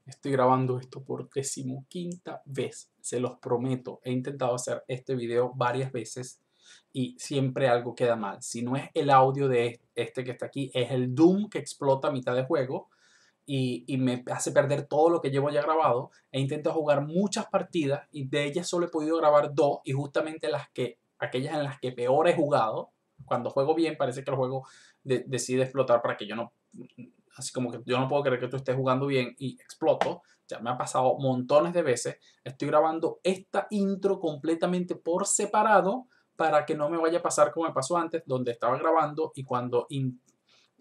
Estoy grabando esto por 15ª vez, se los prometo. He intentado hacer este video varias veces y siempre algo queda mal. Si no es el audio de este que está aquí, es el Doom que explota a mitad de juego y me hace perder todo lo que llevo ya grabado. He intentado jugar muchas partidas y de ellas solo he podido grabar 2 y justamente aquellas en las que peor he jugado. Cuando juego bien parece que el juego decide explotar para que yo no... Así como que yo no puedo creer que tú estés jugando bien y exploto. Ya me ha pasado montones de veces. Estoy grabando esta intro completamente por separado para que no me vaya a pasar como me pasó antes, donde estaba grabando y cuando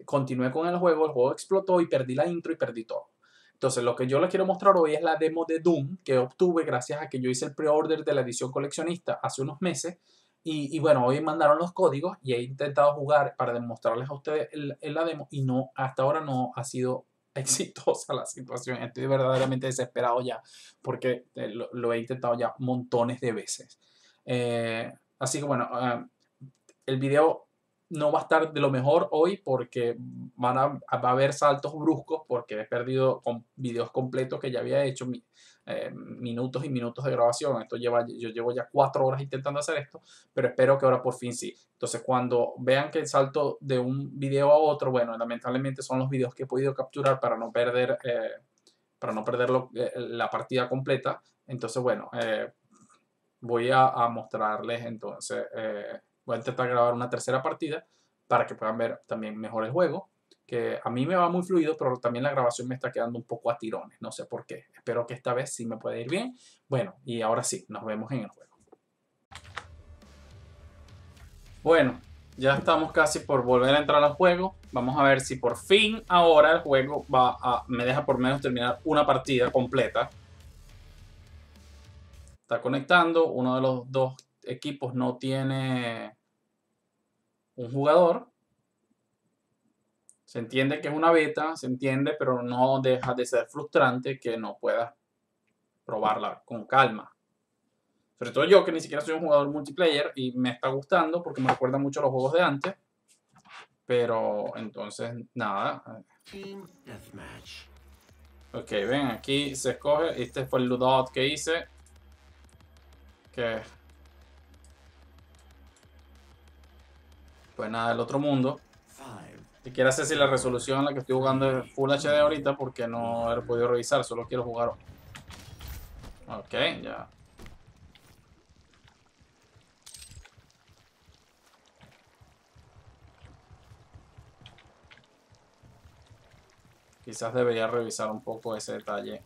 continué con el juego explotó y perdí la intro y perdí todo. Entonces lo que yo les quiero mostrar hoy es la demo de Doom que obtuve gracias a que yo hice el pre-order de la edición coleccionista hace unos meses. Y bueno, hoy mandaron los códigos y he intentado jugar para demostrarles a ustedes la demo y no, hasta ahora no ha sido exitosa la situación. Estoy verdaderamente desesperado ya porque lo he intentado ya montones de veces. Así que bueno, el video no va a estar de lo mejor hoy porque va a haber saltos bruscos porque he perdido videos completos que ya había hecho, minutos y minutos de grabación. Yo llevo ya 4 horas intentando hacer esto, pero espero que ahora por fin sí. Entonces cuando vean que el salto de un video a otro, bueno, lamentablemente son los videos que he podido capturar para no perder, la partida completa. Entonces bueno, voy a mostrarles entonces... voy a intentar grabar una tercera partida para que puedan ver también mejor el juego, que a mí me va muy fluido, pero también la grabación me está quedando un poco a tirones, no sé por qué. Espero que esta vez sí me pueda ir bien. Bueno, y ahora sí, nos vemos en el juego. Bueno, ya estamos casi por volver a entrar al juego. Vamos a ver si por fin ahora el juego me deja por menos terminar una partida completa. Está conectando, uno de los dos equipos no tiene un jugador. Se entiende que es una beta, se entiende, pero no deja de ser frustrante que no puedas probarla con calma. Sobre todo yo, que ni siquiera soy un jugador multiplayer y me está gustando porque me recuerda mucho a los juegos de antes. Pero entonces, nada. Ok, ven, aquí se escoge. Este fue el loadout que hice. Pues nada, del otro mundo. Y quiero hacer si la resolución en la que estoy jugando es Full HD ahorita porque no he podido revisar, solo quiero jugar. Ok, ya. Quizás debería revisar un poco ese detalle.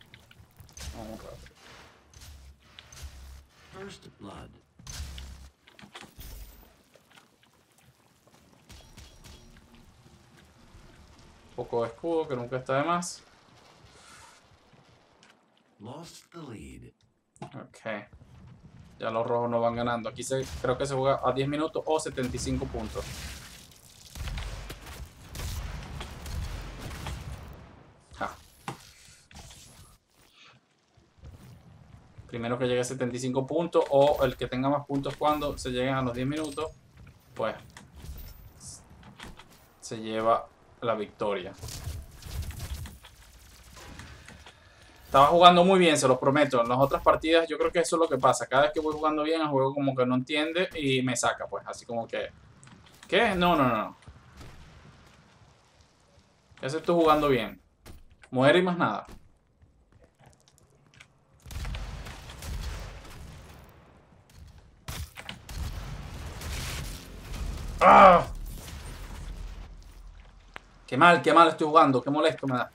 Vamos a ver. First blood. Un poco de escudo que nunca está de más. Lost the lead. Ok. Ya los rojos no van ganando. Aquí creo que se juega a 10 minutos o 75 puntos. Primero que llegue a 75 puntos o el que tenga más puntos cuando se lleguen a los 10 minutos, pues se lleva la victoria. Estaba jugando muy bien, se los prometo. En las otras partidas yo creo que eso es lo que pasa. Cada vez que voy jugando bien, el juego como que no entiende y me saca, pues. Así como que... ¿Qué? No. Ese estoy jugando bien. Muere y más nada. ¡Ah! Qué mal estoy jugando. Qué molesto me da.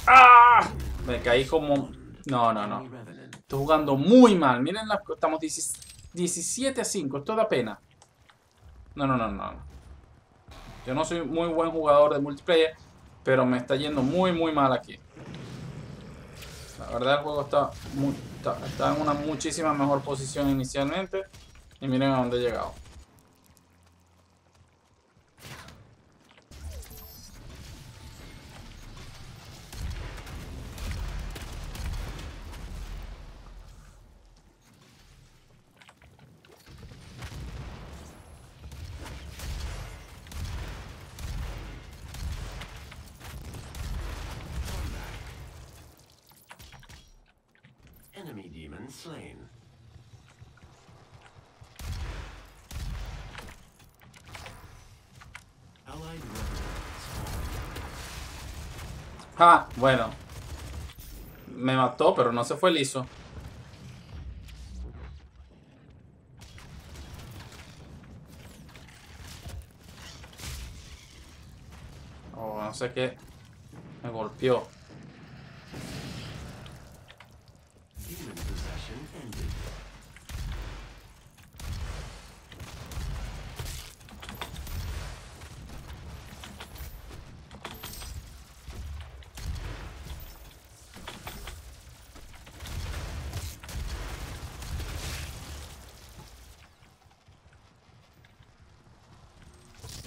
¡Ah! Me caí como... No. Estoy jugando muy mal. Miren, estamos 17-5. Esto da pena. No. Yo no soy muy buen jugador de multiplayer, pero me está yendo muy mal aquí. La verdad el juego está en una muchísima mejor posición inicialmente. Y miren a dónde he llegado. demon slain. Allied revenants spawned. Ah, bueno. Me mató, pero no se fue liso. Oh, no sé qué. Me golpeó. Demon possession ended.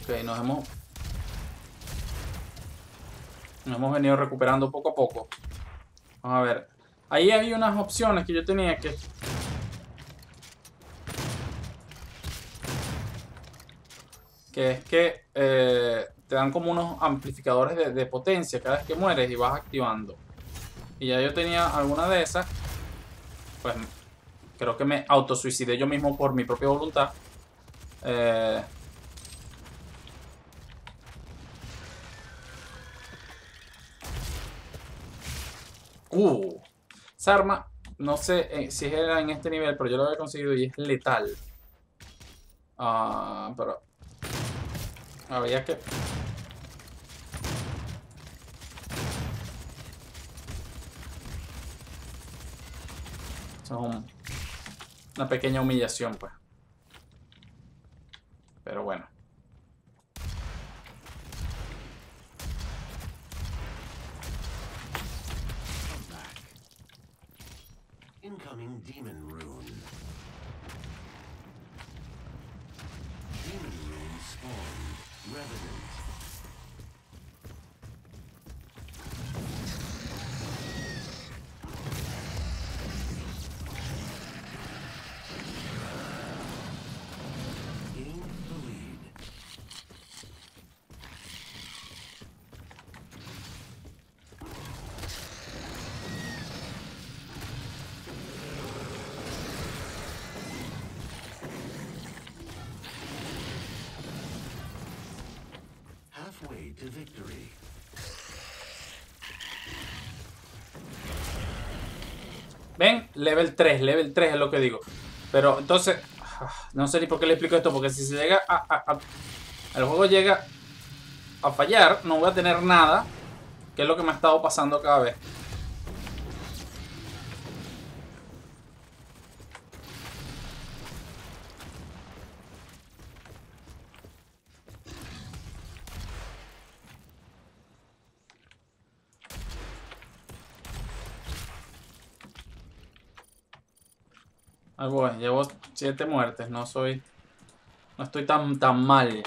Ok, nos hemos venido recuperando poco a poco. Vamos a ver. Ahí hay unas opciones que yo tenía que es que te dan como unos amplificadores de potencia cada vez que mueres y vas activando. Y ya yo tenía alguna de esas. Pues creo que me autosuicidé yo mismo por mi propia voluntad. Esa arma, no sé si era en este nivel, pero yo lo había conseguido y es letal. Pero había que... Eso es una pequeña humillación, pues. Pero bueno. Come back. Incoming demon rune. Demon rune spawned. Revenant. Gained the lead. Halfway to victory. ¿Ven? Level 3 es lo que digo. Pero entonces, no sé ni por qué le explico esto, porque si se llega el juego llega a fallar, no voy a tener nada, que es lo que me ha estado pasando cada vez. Ahí voy, llevo 7 muertes, no estoy tan mal.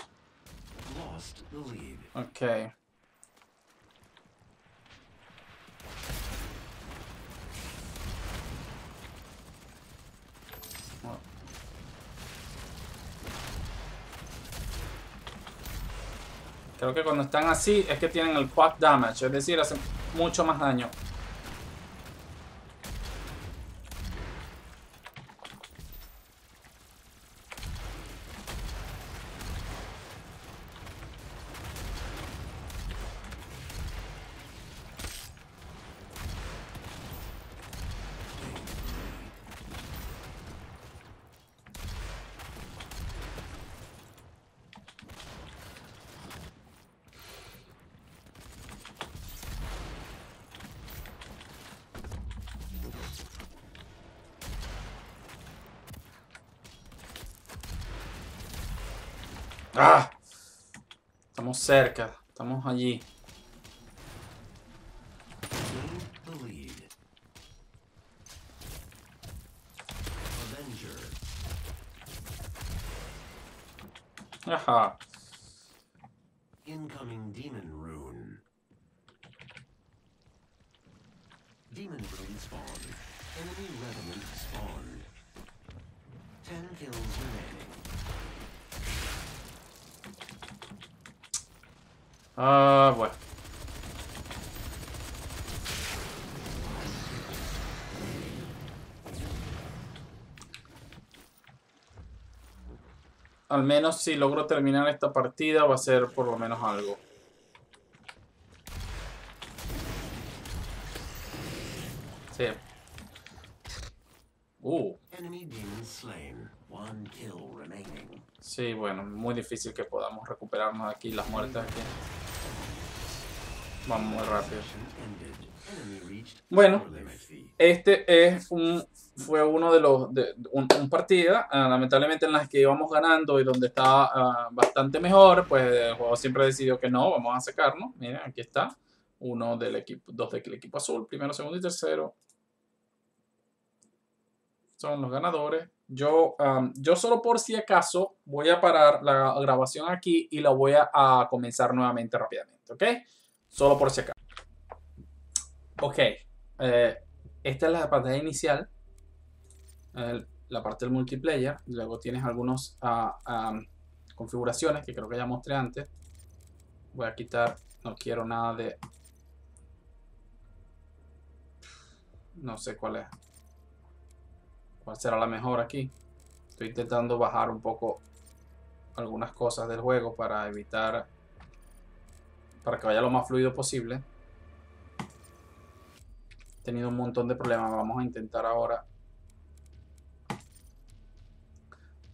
Lost the lead. Ok. Creo que cuando están así es que tienen el quad damage, es decir, hacen mucho más daño. ¡Ah! Estamos cerca, estamos allí. Gained the lead. Avenger. Ajá. Incoming demon rune. Demon rune spawned. Enemy revenant spawned. 10 kills remaining. Bueno. al menos si logro terminar esta partida va a ser por lo menos algo. Sí. Enemy demon slain. 1 kill remaining. Sí, bueno, muy difícil que podamos recuperarnos aquí las muertes aquí. Vamos muy rápido. Bueno, este es fue uno de los un partida, lamentablemente en las que íbamos ganando y donde estaba bastante mejor, pues el juego siempre decidió que no, vamos a sacarnos. Miren, aquí está, uno del equipo, dos del equipo azul, primero, segundo y tercero. Son los ganadores. Yo solo por si acaso voy a parar la grabación aquí y la voy a comenzar nuevamente rápidamente, ¿ok? Solo por si acaso. Ok, esta es la pantalla inicial, la parte del multiplayer. Luego tienes algunas configuraciones que creo que ya mostré antes. Voy a quitar, no quiero nada de... No sé cuál es. ¿Cuál será la mejor aquí? Estoy intentando bajar un poco algunas cosas del juego para evitar... para que vaya lo más fluido posible. He tenido un montón de problemas. Vamos a intentar ahora.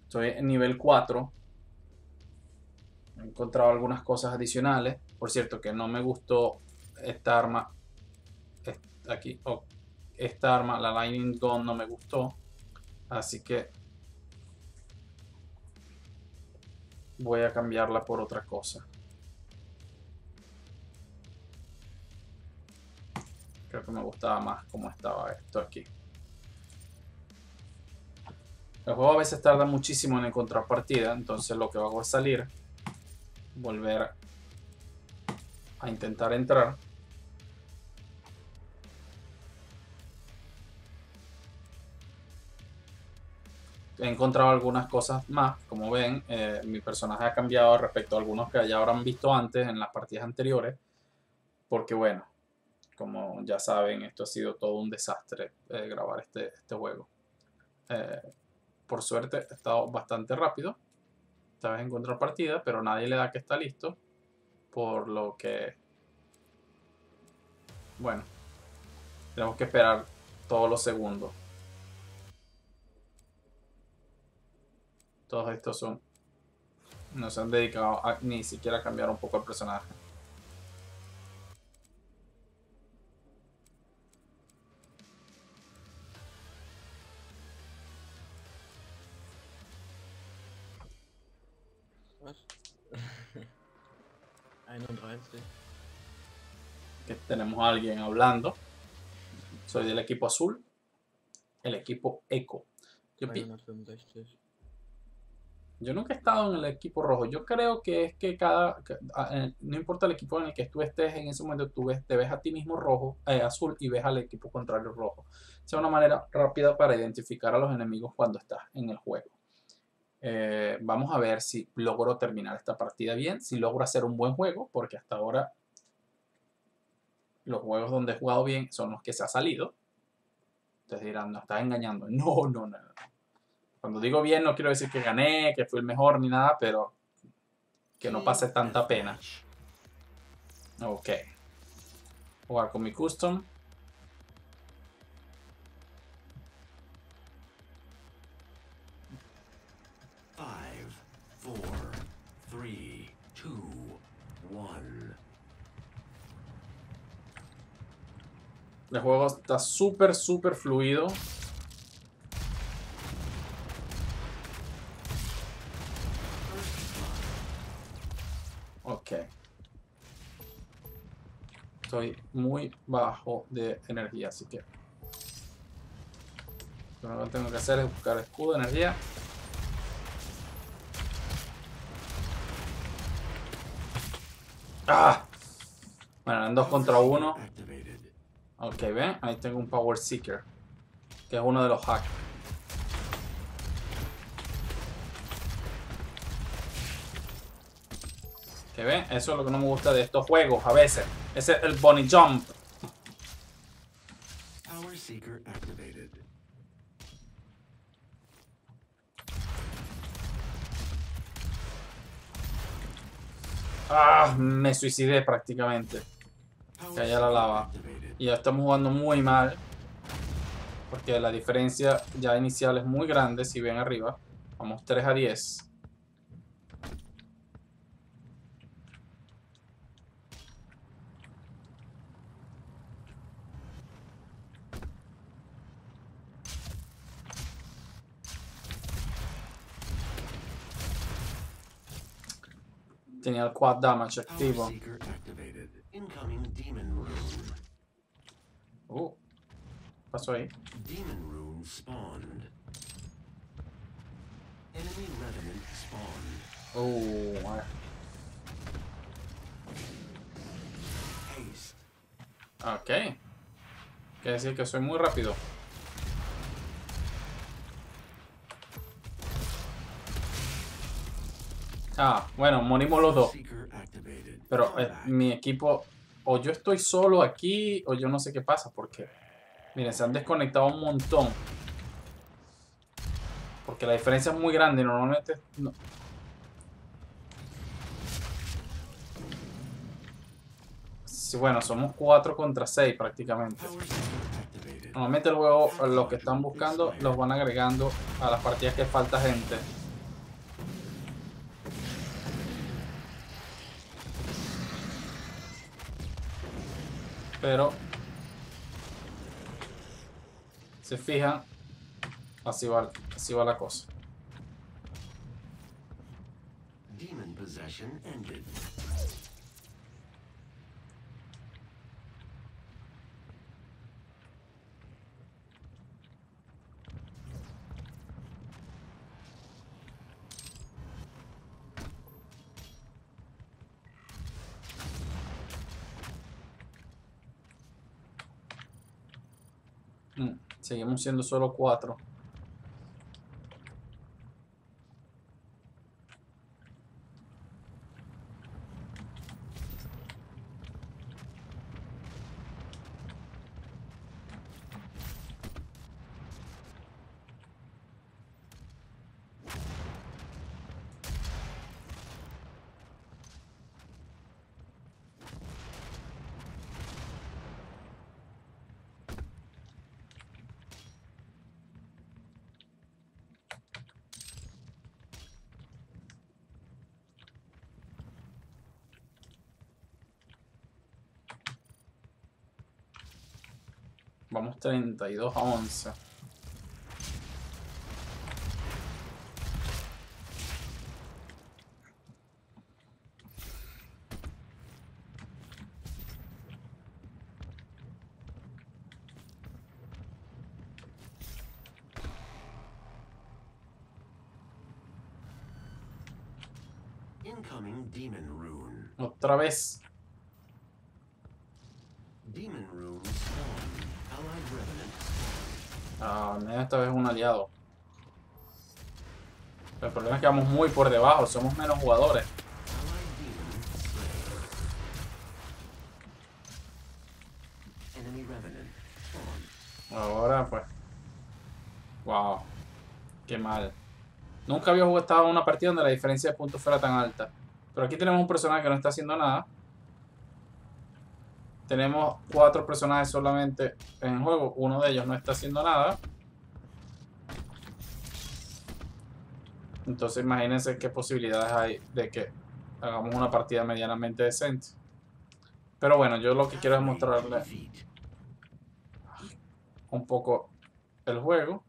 Estoy en nivel 4. He encontrado algunas cosas adicionales. Por cierto, que no me gustó esta arma. Aquí. Esta arma, la Lightning Gun, no me gustó. Así que voy a cambiarla por otra cosa. Creo que me gustaba más cómo estaba esto aquí. El juego a veces tarda muchísimo en encontrar partida, entonces lo que hago es salir, volver a intentar entrar. He encontrado algunas cosas más, como ven, mi personaje ha cambiado respecto a algunos que ya habrán visto antes en las partidas anteriores, porque bueno, como ya saben, esto ha sido todo un desastre grabar este juego. Por suerte he estado bastante rápido esta vez encontrar partida, pero nadie le da que está listo, por lo que bueno, tenemos que esperar todos los segundos. Todos estos no se han dedicado a ni siquiera a cambiar un poco el personaje. Was? 31. Que tenemos a alguien hablando. Soy del equipo azul, el equipo Eco. Yo 265. nunca he estado en el equipo rojo. Yo creo que es que no importa el equipo en el que tú estés, en ese momento te ves a ti mismo rojo, azul, y ves al equipo contrario rojo. Es una manera rápida para identificar a los enemigos cuando estás en el juego. Vamos a ver si logro terminar esta partida bien, si logro hacer un buen juego, porque hasta ahora los juegos donde he jugado bien son los que se ha salido. Ustedes dirán, no, estás engañando. No. Cuando digo bien no quiero decir que gané, que fui el mejor ni nada, pero que no pase tanta pena. Ok. Jugar con mi custom. El juego está súper fluido. Ok. Estoy muy bajo de energía, así que lo que tengo que hacer es buscar escudo de energía. ¡Ah! Bueno, en 2 contra 1. Ok, ven, ahí tengo un Power Seeker, que es uno de los hacks. Que ven, eso es lo que no me gusta de estos juegos a veces. Ese es el Bunny Jump. Power Seeker activated. Ah, me suicidé prácticamente. Power Caía la seeker lava. activated. Y ya estamos jugando muy mal. Porque la diferencia ya inicial es muy grande. Si ven arriba. Vamos 3-10. Tenía el quad damage Power activo. seeker activated. Incoming demon rune. ¿Qué pasó ahí? Demon rune spawned. Enemy revenant spawned. A ver. Haste. Ok. Quiere decir que soy muy rápido. Ah, bueno, morimos los Power dos. seeker activated. Pero Fall back. mi equipo, o yo estoy solo aquí, o yo no sé qué pasa, porque, miren, se han desconectado un montón. Porque la diferencia es muy grande, normalmente... no. Sí, bueno, somos 4 contra 6 prácticamente. Power seeker activated. Normalmente luego los que están buscando los van agregando a las partidas que falta gente. Pero se fijan, así va la cosa. Demon possession ended. Seguimos siendo solo 4. Vamos 32-11. Incoming demon rune. Otra vez. Demon rune spawned. Allied revenant spawned. Esta vez un aliado. El problema es que vamos muy por debajo. Somos menos jugadores. Allied demon slain. Enemy revenant spawned. Ahora pues. Wow. Qué mal. Nunca había jugado una partida donde la diferencia de puntos fuera tan alta. Pero aquí tenemos un personaje que no está haciendo nada. Tenemos 4 personajes solamente en el juego. Uno de ellos no está haciendo nada. Entonces imagínense qué posibilidades hay de que hagamos una partida medianamente decente. Pero bueno, yo lo que quiero es mostrarles Defeat. un poco el juego.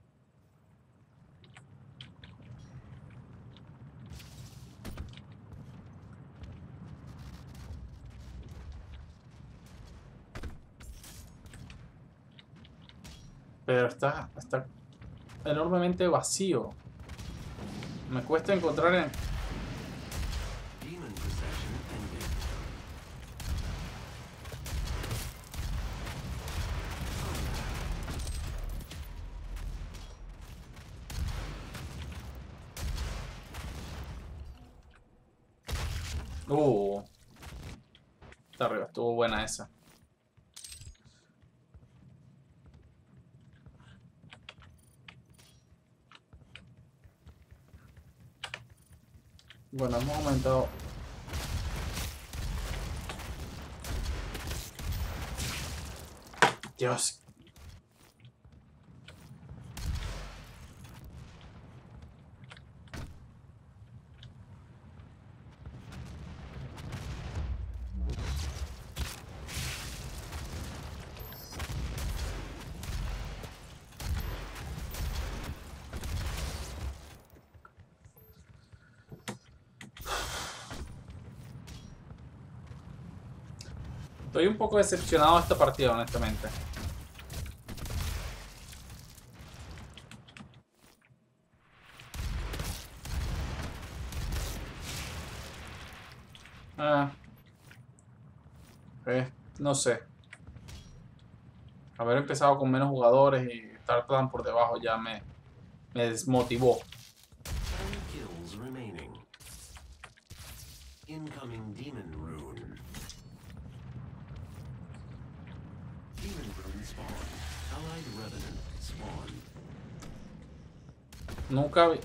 Pero está enormemente vacío. Me cuesta encontrar en... Demon possession ended. Está arriba, estuvo buena esa. Bueno, hemos aumentado Dios. Estoy un poco decepcionado de esta partida, honestamente. No sé. Haber empezado con menos jugadores y estar tan por debajo ya me desmotivó. 10 kills remaining. Incoming demon rune. Demon rune spawn. Allied revenant spawn. Nunca vi...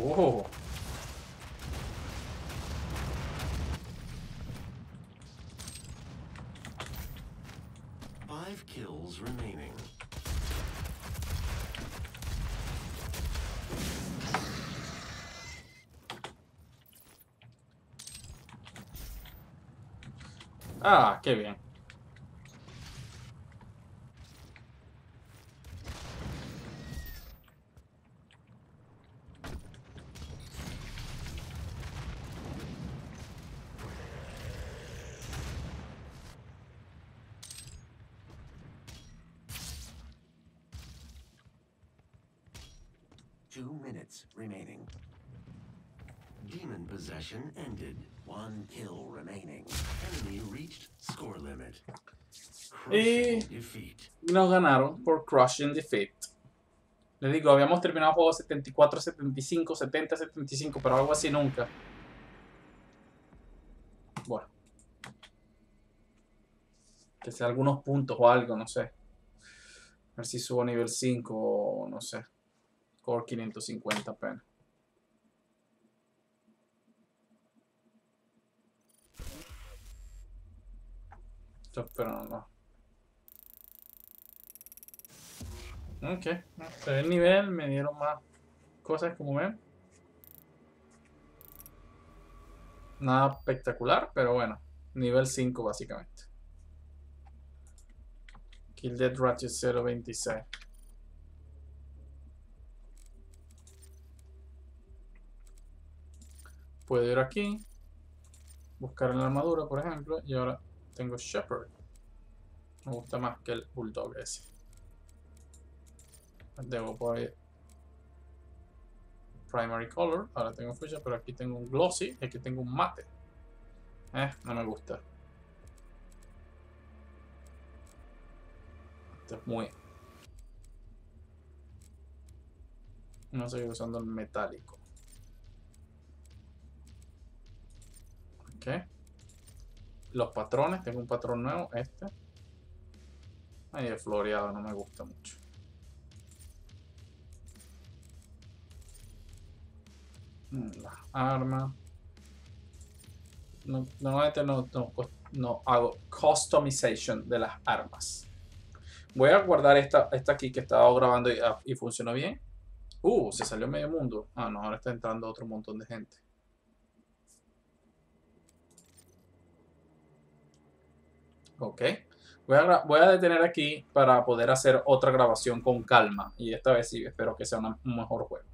Oh. Five kills remaining. Ah, qué bien. Two minutes remaining. Demon possession ended. 1 kill remaining. Enemy reached score limit. Crushing defeat. Nos ganaron por crushing defeat. Les digo, habíamos terminado el juego 74-75, 70-75, pero algo así nunca. Bueno. Que sea algunos puntos o algo, no sé. A ver si subo a nivel 5 o no sé. Core 550 apenas. Pero no. Ok. Se ve el nivel, me dieron más cosas como ven. Nada espectacular, pero bueno. Nivel 5 básicamente. Kill Death Ratio 0.26. Puedo ir aquí. Buscar en la armadura, por ejemplo. Y ahora tengo Shepherd. Me gusta más que el Bulldog ese. Debo poner Primary Color. Ahora tengo Fuchsia, pero aquí tengo un Glossy. Y aquí tengo un Mate. No me gusta. Esto es muy... No estoy usando el metálico. Ok. Los patrones. Tengo un patrón nuevo. Este. Ahí el floreado. No me gusta mucho. La arma. Normalmente no hago customization de las armas. Voy a guardar esta aquí que estaba grabando y funcionó bien. Se salió medio mundo. Ah, no, ahora está entrando otro montón de gente. Ok. Voy a detener aquí para poder hacer otra grabación con calma. Y esta vez sí, espero que sea un mejor juego.